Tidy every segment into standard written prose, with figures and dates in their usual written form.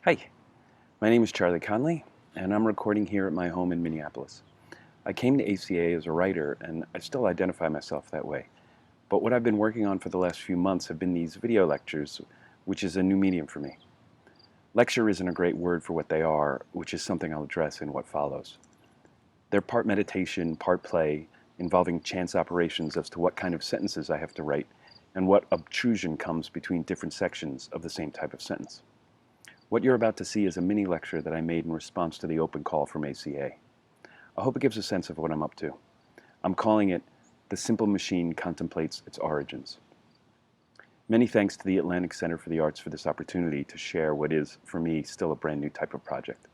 Hi, my name is Charlie Conley, and I'm recording here at my home in Minneapolis. I came to ACA as a writer, and I still identify myself that way. But what I've been working on for the last few months have been these video lectures, which is a new medium for me. Lecture isn't a great word for what they are, which is something I'll address in what follows. They're part meditation, part play, involving chance operations as to what kind of sentences I have to write, and what obtrusion comes between different sections of the same type of sentence. What you're about to see is a mini lecture that I made in response to the open call from ACA. I hope it gives a sense of what I'm up to. I'm calling it The Simple Machine Contemplates Its Origins. Many thanks to the Atlantic Center for the Arts for this opportunity to share what is, for me, still a brand new type of project.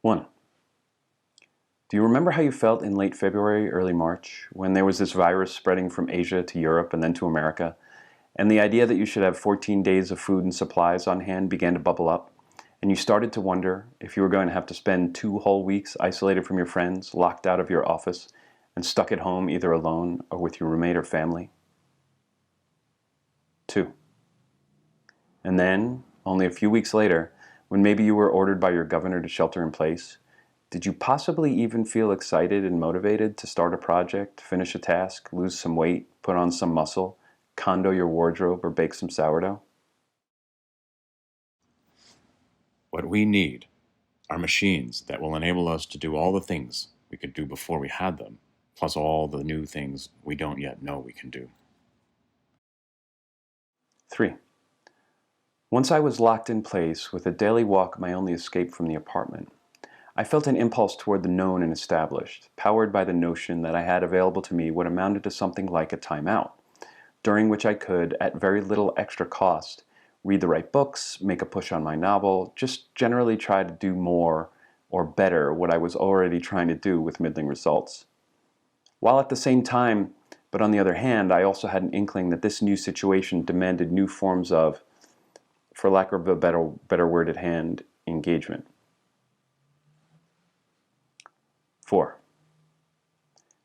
One, do you remember how you felt in late February, early March, when there was this virus spreading from Asia to Europe and then to America, and the idea that you should have 14 days of food and supplies on hand began to bubble up, and you started to wonder if you were going to have to spend 2 whole weeks isolated from your friends, locked out of your office, and stuck at home either alone or with your roommate or family? 2. And then, only a few weeks later, when maybe you were ordered by your governor to shelter in place, did you possibly even feel excited and motivated to start a project, finish a task, lose some weight, put on some muscle, condo your wardrobe, or bake some sourdough? What we need are machines that will enable us to do all the things we could do before we had them, plus all the new things we don't yet know we can do. 3. Once I was locked in place, with a daily walk my only escape from the apartment, I felt an impulse toward the known and established, powered by the notion that I had available to me what amounted to something like a timeout, during which I could, at very little extra cost, read the right books, make a push on my novel, just generally try to do more or better what I was already trying to do with middling results. While at the same time, but on the other hand, I also had an inkling that this new situation demanded new forms of, for lack of a better word at hand, engagement. 4.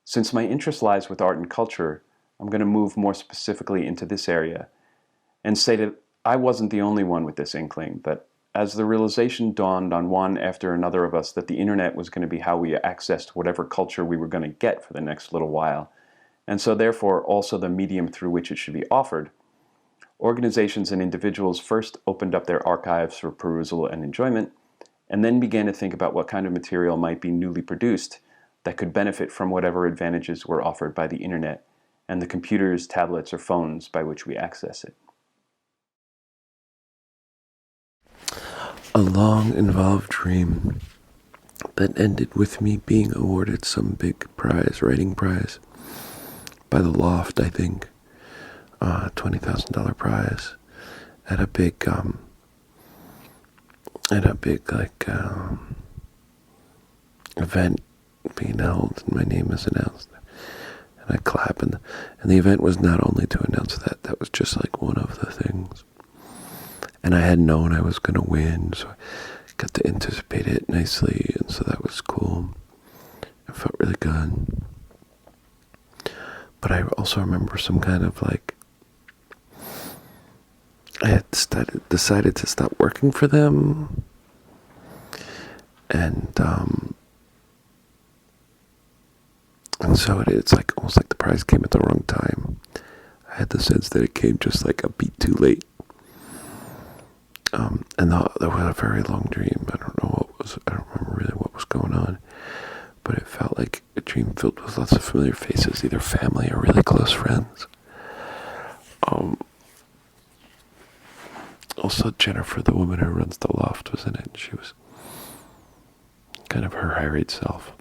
Since my interest lies with art and culture, I'm going to move more specifically into this area and say that I wasn't the only one with this inkling, that as the realization dawned on one after another of us that the internet was going to be how we accessed whatever culture we were going to get for the next little while, and so therefore also the medium through which it should be offered, organizations and individuals first opened up their archives for perusal and enjoyment, and then began to think about what kind of material might be newly produced that could benefit from whatever advantages were offered by the internet and the computers, tablets, or phones by which we access it. A long, involved dream that ended with me being awarded some big prize, writing prize, by the Loft, I think, $20,000 prize at a big event being held, and my name is announced, and I clap, and the event was not only to announce that was just like one of the things. And I had known I was going to win, so I got to anticipate it nicely, and so that was cool. It felt really good. But I also remember some kind of I had decided to stop working for them, and so it's like almost like the prize came at the wrong time. I had the sense that it came just like a beat too late. And that was a very long dream. I don't remember really what was going on, but it felt like a dream filled with lots of familiar faces, either family or really close friends. Also, Jennifer, the woman who runs the Loft, was in it. She was kind of her harried self.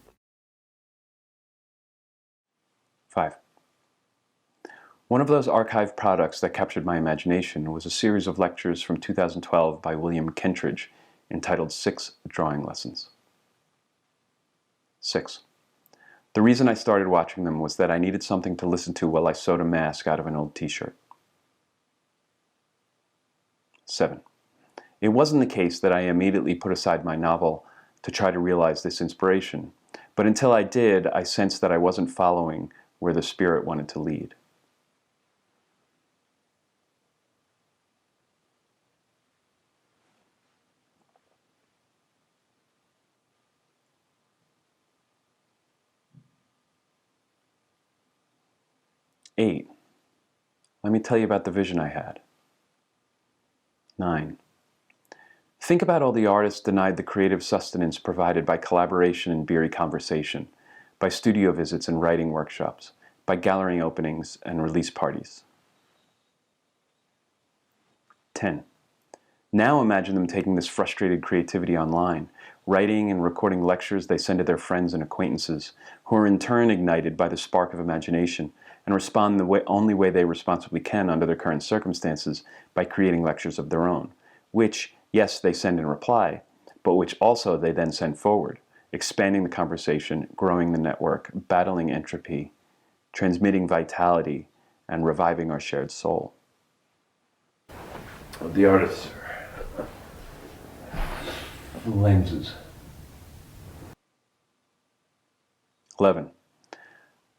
5. One of those archived products that captured my imagination was a series of lectures from 2012 by William Kentridge, entitled 6 Drawing Lessons. 6. The reason I started watching them was that I needed something to listen to while I sewed a mask out of an old t-shirt. 7. It wasn't the case that I immediately put aside my novel to try to realize this inspiration, but until I did, I sensed that I wasn't following where the Spirit wanted to lead. 8. Let me tell you about the vision I had. 9. Think about all the artists denied the creative sustenance provided by collaboration and beery conversation, by studio visits and writing workshops, by gallery openings and release parties. 10. Now imagine them taking this frustrated creativity online, writing and recording lectures they send to their friends and acquaintances, who are in turn ignited by the spark of imagination and respond the only way they responsibly can under their current circumstances by creating lectures of their own, which, yes, they send in reply, but which also they then send forward, expanding the conversation, growing the network, battling entropy, transmitting vitality, and reviving our shared soul. The artists are lenses. 11.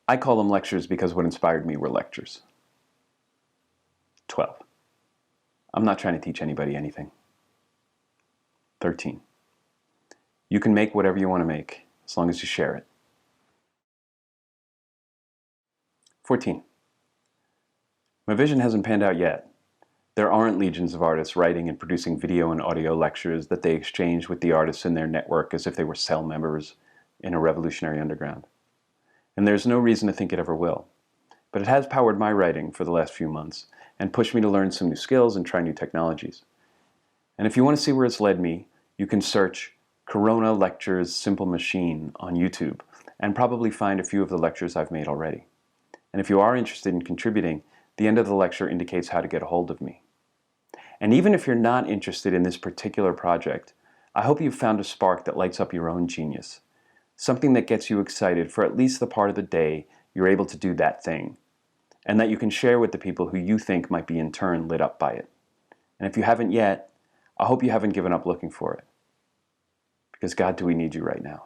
I call them lectures because what inspired me were lectures. 12. I'm not trying to teach anybody anything. 13. You can make whatever you want to make, as long as you share it. 14. My vision hasn't panned out yet. There aren't legions of artists writing and producing video and audio lectures that they exchange with the artists in their network as if they were cell members in a revolutionary underground. And there's no reason to think it ever will. But it has powered my writing for the last few months and pushed me to learn some new skills and try new technologies. And if you want to see where it's led me, you can search Corona Lectures Simple Machine on YouTube and probably find a few of the lectures I've made already. And if you are interested in contributing, the end of the lecture indicates how to get a hold of me. And even if you're not interested in this particular project, I hope you've found a spark that lights up your own genius. Something that gets you excited for at least the part of the day you're able to do that thing, and that you can share with the people who you think might be in turn lit up by it. And if you haven't yet, I hope you haven't given up looking for it. Because God, do we need you right now.